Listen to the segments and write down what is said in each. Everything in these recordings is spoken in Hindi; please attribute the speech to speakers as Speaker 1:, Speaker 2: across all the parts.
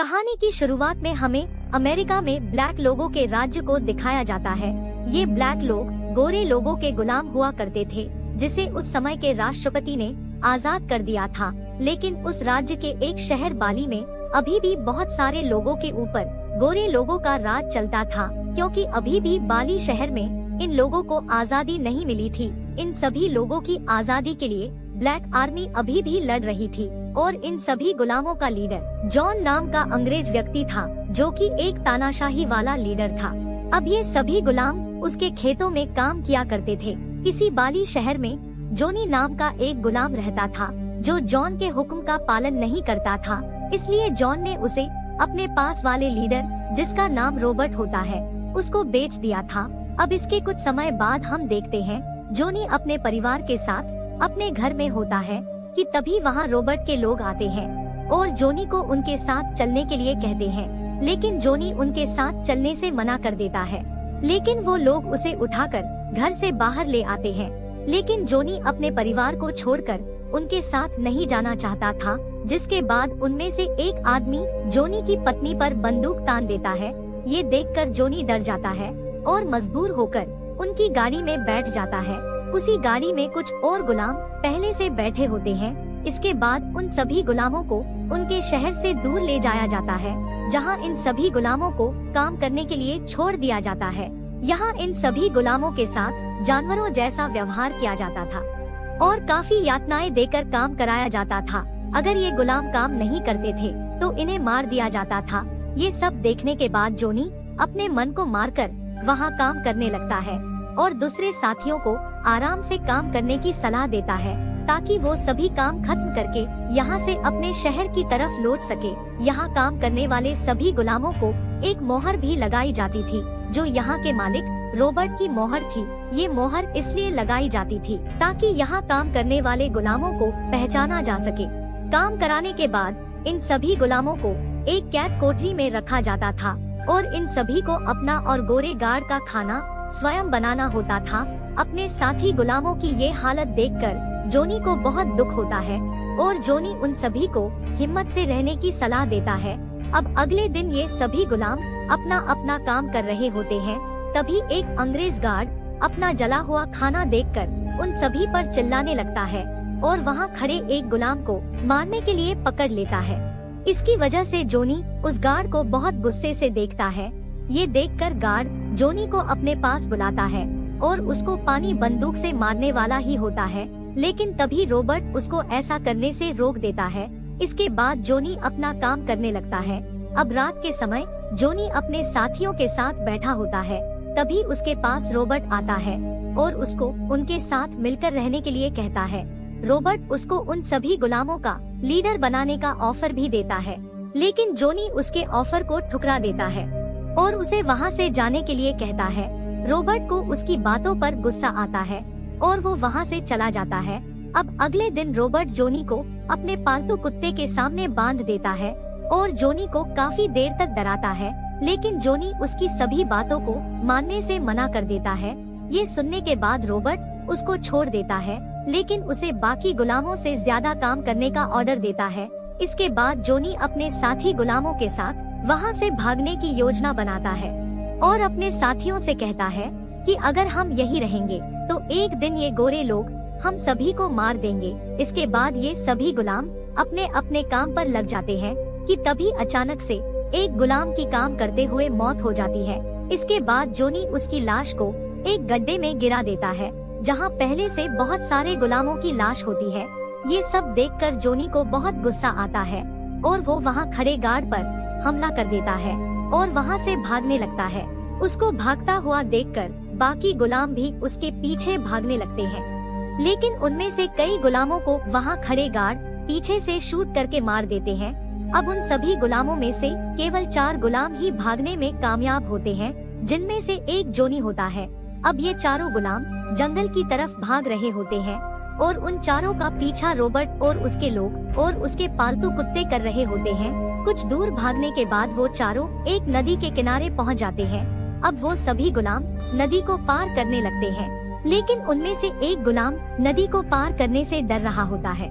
Speaker 1: कहानी की शुरुआत में हमें अमेरिका में ब्लैक लोगों के राज्य को दिखाया जाता है। ये ब्लैक लोग गोरे लोगों के गुलाम हुआ करते थे, जिसे उस समय के राष्ट्रपति ने आजाद कर दिया था। लेकिन उस राज्य के एक शहर बाली में अभी भी बहुत सारे लोगों के ऊपर गोरे लोगों का राज चलता था, क्योंकि अभी भी बाली शहर में इन लोगों को आजादी नहीं मिली थी। इन सभी लोगों की आजादी के लिए ब्लैक आर्मी अभी भी लड़ रही थी और इन सभी गुलामों का लीडर जॉन नाम का अंग्रेज व्यक्ति था, जो कि एक तानाशाही वाला लीडर था। अब ये सभी गुलाम उसके खेतों में काम किया करते थे। इसी बाली शहर में जोनी नाम का एक गुलाम रहता था, जो जॉन के हुक्म का पालन नहीं करता था। इसलिए जॉन ने उसे अपने पास वाले लीडर, जिसका नाम रॉबर्ट होता है, उसको बेच दिया था। अब इसके कुछ समय बाद हम देखते हैं जोनी अपने परिवार के साथ अपने घर में होता है कि तभी वहाँ रॉबर्ट के लोग आते हैं और जोनी को उनके साथ चलने के लिए कहते हैं। लेकिन जोनी उनके साथ चलने से मना कर देता है। लेकिन वो लोग उसे उठाकर घर से बाहर ले आते हैं। लेकिन जोनी अपने परिवार को छोड़कर उनके साथ नहीं जाना चाहता था, जिसके बाद उनमें से एक आदमी जोनी की पत्नी पर बंदूक तान देता है। ये देखकर जोनी डर जाता है और मजबूर होकर उनकी गाड़ी में बैठ जाता है। उसी गाड़ी में कुछ और गुलाम पहले से बैठे होते हैं। इसके बाद उन सभी गुलामों को उनके शहर से दूर ले जाया जाता है, जहां इन सभी गुलामों को काम करने के लिए छोड़ दिया जाता है। यहाँ इन सभी गुलामों के साथ जानवरों जैसा व्यवहार किया जाता था और काफी यातनाएं देकर काम कराया जाता था। अगर ये गुलाम काम नहीं करते थे तो इन्हें मार दिया जाता था। ये सब देखने के बाद जोनी अपने मन को मारकर वहाँ काम करने लगता है और दूसरे साथियों को आराम से काम करने की सलाह देता है, ताकि वो सभी काम खत्म करके यहाँ से अपने शहर की तरफ लौट सके। यहाँ काम करने वाले सभी गुलामों को एक मोहर भी लगाई जाती थी, जो यहाँ के मालिक रॉबर्ट की मोहर थी। ये मोहर इसलिए लगाई जाती थी ताकि यहाँ काम करने वाले गुलामों को पहचाना जा सके। काम कराने के बाद इन सभी गुलामों को एक कैद कोठरी में रखा जाता था और इन सभी को अपना और गोरे गार्ड का खाना स्वयं बनाना होता था। अपने साथी गुलामों की ये हालत देखकर जोनी को बहुत दुख होता है और जोनी उन सभी को हिम्मत से रहने की सलाह देता है। अब अगले दिन ये सभी गुलाम अपना अपना काम कर रहे होते हैं। तभी एक अंग्रेज गार्ड अपना जला हुआ खाना देखकर उन सभी पर चिल्लाने लगता है और वहाँ खड़े एक गुलाम को मारने के लिए पकड़ लेता है। इसकी वजह से जोनी उस गार्ड को बहुत गुस्से से देखता है। ये देखकर गार्ड जोनी को अपने पास बुलाता है और उसको पानी बंदूक से मारने वाला ही होता है। लेकिन तभी रॉबर्ट उसको ऐसा करने से रोक देता है। इसके बाद जोनी अपना काम करने लगता है। अब रात के समय जोनी अपने साथियों के साथ बैठा होता है। तभी उसके पास रॉबर्ट आता है और उसको उनके साथ मिलकर रहने के लिए कहता है। रॉबर्ट उसको उन सभी गुलामों का लीडर बनाने का ऑफर भी देता है, लेकिन जोनी उसके ऑफर को ठुकरा देता है और उसे वहाँ से जाने के लिए कहता है। रॉबर्ट को उसकी बातों पर गुस्सा आता है और वो वहाँ से चला जाता है। अब अगले दिन रॉबर्ट जोनी को अपने पालतू कुत्ते के सामने बांध देता है और जोनी को काफी देर तक डराता है, लेकिन जोनी उसकी सभी बातों को मानने से मना कर देता है। ये सुनने के बाद रॉबर्ट उसको छोड़ देता है, लेकिन उसे बाकी गुलामों से ज्यादा काम करने का ऑर्डर देता है। इसके बाद जोनी अपने साथी गुलामों के साथ वहाँ से भागने की योजना बनाता है और अपने साथियों से कहता है कि अगर हम यही रहेंगे तो एक दिन ये गोरे लोग हम सभी को मार देंगे। इसके बाद ये सभी गुलाम अपने अपने काम पर लग जाते हैं कि तभी अचानक से एक गुलाम की काम करते हुए मौत हो जाती है। इसके बाद जोनी उसकी लाश को एक गड्ढे में गिरा देता है, जहाँ पहले से बहुत सारे गुलामों की लाश होती है। ये सब देखकर जोनी को बहुत गुस्सा आता है और वो वहाँ खड़े गार्ड पर हमला कर देता है और वहाँ से भागने लगता है। उसको भागता हुआ देखकर बाकी गुलाम भी उसके पीछे भागने लगते हैं, लेकिन उनमें से कई गुलामों को वहाँ खड़े गार्ड पीछे से शूट करके मार देते हैं। अब उन सभी गुलामों में से केवल 4 गुलाम ही भागने में कामयाब होते हैं, जिनमें से एक जोनी होता है। अब ये चारों गुलाम जंगल की तरफ भाग रहे होते हैं और उन चारों का पीछा रॉबर्ट और उसके लोग और उसके पालतू कुत्ते कर रहे होते हैं। कुछ दूर भागने के बाद वो चारों एक नदी के किनारे पहुंच जाते हैं। अब वो सभी गुलाम नदी को पार करने लगते हैं, लेकिन उनमें से एक गुलाम नदी को पार करने से डर रहा होता है।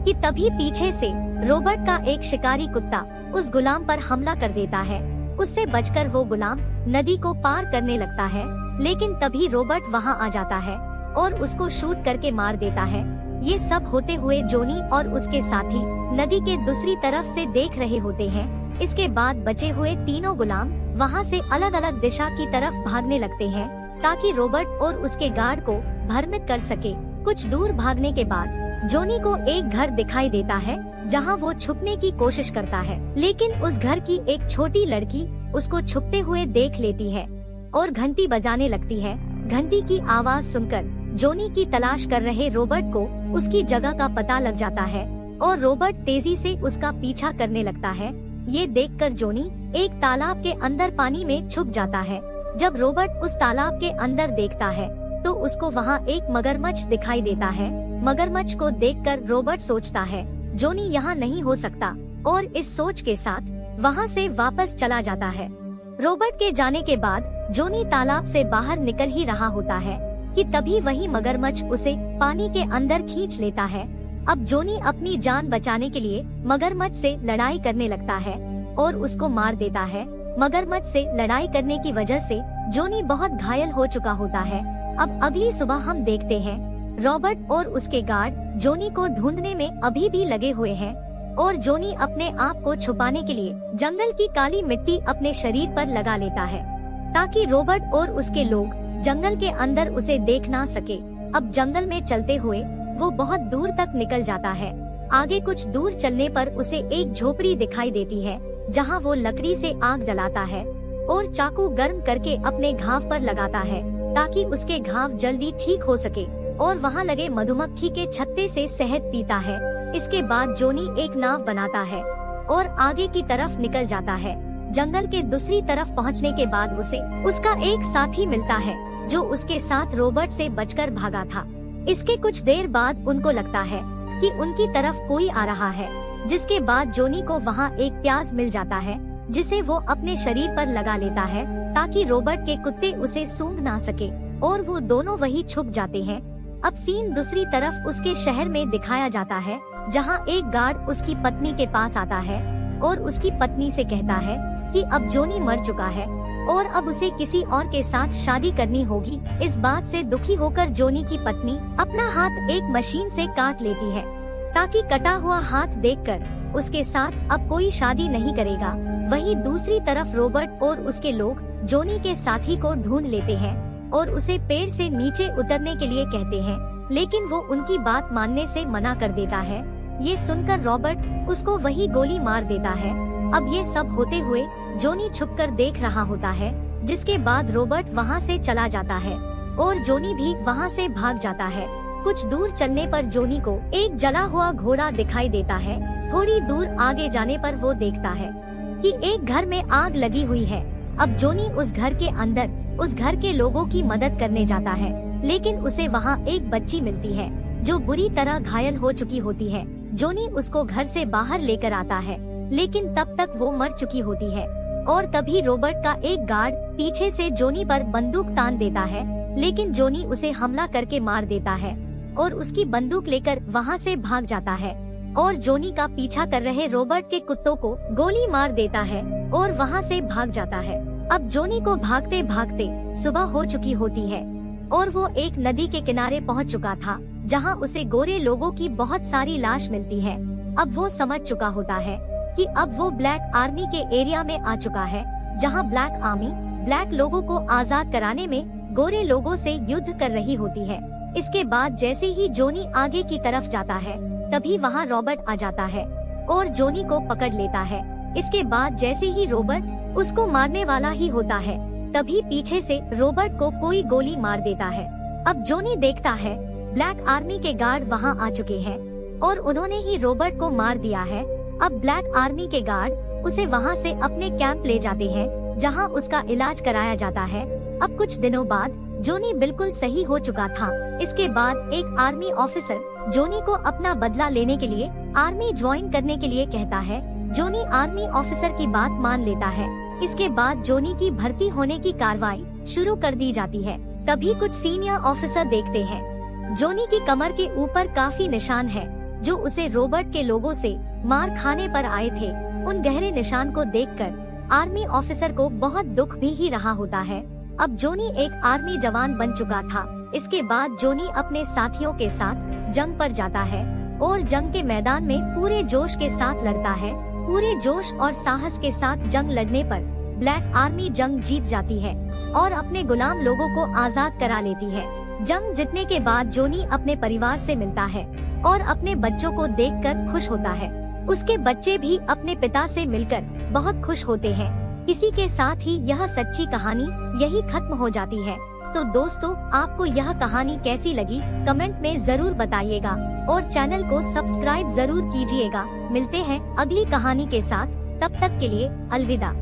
Speaker 1: कि तभी पीछे से रॉबर्ट का एक शिकारी कुत्ता उस गुलाम पर हमला कर देता है। उससे बचकर वो गुलाम नदी को पार करने लगता है, लेकिन तभी रॉबर्ट वहाँ आ जाता है और उसको शूट करके मार देता है। ये सब होते हुए जोनी और उसके साथी नदी के दूसरी तरफ से देख रहे होते हैं। इसके बाद बचे हुए तीनों गुलाम वहाँ से अलग अलग दिशा की तरफ भागने लगते हैं ताकि रॉबर्ट और उसके गार्ड को भ्रमित कर सके। कुछ दूर भागने के बाद जोनी को एक घर दिखाई देता है जहाँ वो छुपने की कोशिश करता है, लेकिन उस घर की एक छोटी लड़की उसको छुपते हुए देख लेती है और घंटी बजाने लगती है। घंटी की आवाज सुनकर जोनी की तलाश कर रहे रॉबर्ट को उसकी जगह का पता लग जाता है और रॉबर्ट तेजी से उसका पीछा करने लगता है। ये देखकर जोनी एक तालाब के अंदर पानी में छुप जाता है। जब रॉबर्ट उस तालाब के अंदर देखता है तो उसको वहाँ एक मगरमच्छ दिखाई देता है। मगरमच्छ को देखकर रॉबर्ट सोचता है जोनी यहाँ नहीं हो सकता और इस सोच के साथ वहाँ से वापस चला जाता है। रॉबर्ट के जाने के बाद जोनी तालाब से बाहर निकल ही रहा होता है कि तभी वही मगरमच्छ उसे पानी के अंदर खींच लेता है। अब जोनी अपनी जान बचाने के लिए मगरमच्छ से लड़ाई करने लगता है और उसको मार देता है। मगरमच्छ से लड़ाई करने की वजह से जोनी बहुत घायल हो चुका होता है। अब अगली सुबह हम देखते हैं रॉबर्ट और उसके गार्ड जोनी को ढूंढने में अभी भी लगे हुए हैं और जोनी अपने आप को छुपाने के लिए जंगल की काली मिट्टी अपने शरीर पर लगा लेता है ताकि रॉबर्ट और उसके लोग जंगल के अंदर उसे देख ना सके। अब जंगल में चलते हुए वो बहुत दूर तक निकल जाता है। आगे कुछ दूर चलने पर उसे एक झोपड़ी दिखाई देती है जहाँ वो लकड़ी से आग जलाता है और चाकू गर्म करके अपने घाव पर लगाता है ताकि उसके घाव जल्दी ठीक हो सके और वहाँ लगे मधुमक्खी के छत्ते से शहद पीता है। इसके बाद जोनी एक नाव बनाता है और आगे की तरफ निकल जाता है। जंगल के दूसरी तरफ पहुँचने के बाद उसे उसका एक साथी मिलता है जो उसके साथ रॉबर्ट से बचकर भागा था। इसके कुछ देर बाद उनको लगता है कि उनकी तरफ कोई आ रहा है, जिसके बाद जोनी को वहाँ एक प्याज मिल जाता है जिसे वो अपने शरीर पर लगा लेता है ताकि रॉबर्ट के कुत्ते उसे सूंघ ना सके और वो दोनों वही छुप जाते हैं। अब सीन दूसरी तरफ उसके शहर में दिखाया जाता है जहाँ एक गार्ड उसकी पत्नी के पास आता है और उसकी पत्नी से कहता है कि अब जोनी मर चुका है और अब उसे किसी और के साथ शादी करनी होगी। इस बात से दुखी होकर जोनी की पत्नी अपना हाथ एक मशीन से काट लेती है ताकि कटा हुआ हाथ देखकर उसके साथ अब कोई शादी नहीं करेगा। वहीं दूसरी तरफ रॉबर्ट और उसके लोग जोनी के साथी को ढूंढ लेते हैं और उसे पेड़ से नीचे उतरने के लिए कहते हैं, लेकिन वो उनकी बात मानने से मना कर देता है। ये सुनकर रॉबर्ट उसको वही गोली मार देता है। अब ये सब होते हुए जोनी छुपकर देख रहा होता है, जिसके बाद रॉबर्ट वहाँ से चला जाता है और जोनी भी वहाँ से भाग जाता है। कुछ दूर चलने पर जोनी को एक जला हुआ घोड़ा दिखाई देता है। थोड़ी दूर आगे जाने पर वो देखता है कि एक घर में आग लगी हुई है। अब जोनी उस घर के अंदर उस घर के लोगों की मदद करने जाता है, लेकिन उसे वहाँ एक बच्ची मिलती है जो बुरी तरह घायल हो चुकी होती है। जोनी उसको घर से बाहर लेकर आता है, लेकिन तब तक वो मर चुकी होती है और तभी रॉबर्ट का एक गार्ड पीछे से जोनी पर बंदूक तान देता है, लेकिन जोनी उसे हमला करके मार देता है और उसकी बंदूक लेकर वहाँ से भाग जाता है और जोनी का पीछा कर रहे रॉबर्ट के कुत्तों को गोली मार देता है और वहाँ से भाग जाता है। अब जोनी को भागते भागते सुबह हो चुकी होती है और वो एक नदी के किनारे पहुँच चुका था जहाँ उसे गोरे लोगों की बहुत सारी लाश मिलती है। अब वो समझ चुका होता है कि अब वो ब्लैक आर्मी के एरिया में आ चुका है, जहाँ ब्लैक आर्मी ब्लैक लोगों को आजाद कराने में गोरे लोगों से युद्ध कर रही होती है। इसके बाद जैसे ही जोनी आगे की तरफ जाता है, तभी वहाँ रॉबर्ट आ जाता है और जोनी को पकड़ लेता है। इसके बाद जैसे ही रॉबर्ट उसको मारने वाला ही होता है, तभी पीछे से रॉबर्ट को कोई गोली मार देता है। अब जोनी देखता है ब्लैक आर्मी के गार्ड वहाँ आ चुके हैं और उन्होंने ही रॉबर्ट को मार दिया है। अब ब्लैक आर्मी के गार्ड उसे वहाँ से अपने कैंप ले जाते हैं, जहाँ उसका इलाज कराया जाता है। अब कुछ दिनों बाद जोनी बिल्कुल सही हो चुका था। इसके बाद एक आर्मी ऑफिसर जोनी को अपना बदला लेने के लिए आर्मी ज्वाइन करने के लिए कहता है। जोनी आर्मी ऑफिसर की बात मान लेता है। इसके बाद जोनी की भर्ती होने की कार्रवाई शुरू कर दी जाती है। तभी कुछ सीनियर ऑफिसर देखते हैं जोनी की कमर के ऊपर काफी निशान है जो उसे रॉबर्ट के लोगों से मार खाने पर आए थे। उन गहरे निशान को देखकर आर्मी ऑफिसर को बहुत दुख भी ही रहा होता है। अब जोनी एक आर्मी जवान बन चुका था। इसके बाद जोनी अपने साथियों के साथ जंग पर जाता है और जंग के मैदान में पूरे जोश के साथ लड़ता है। पूरे जोश और साहस के साथ जंग लड़ने पर ब्लैक आर्मी जंग जीत जाती है और अपने गुलाम लोगों को आजाद करा लेती है। जंग जीतने के बाद जोनी अपने परिवार से मिलता है और अपने बच्चों को देखकर खुश होता है। उसके बच्चे भी अपने पिता से मिलकर बहुत खुश होते हैं। इसी के साथ ही यह सच्ची कहानी यही खत्म हो जाती है। तो दोस्तों, आपको यह कहानी कैसी लगी कमेंट में जरूर बताइएगा और चैनल को सब्सक्राइब जरूर कीजिएगा। मिलते हैं अगली कहानी के साथ, तब तक के लिए अलविदा।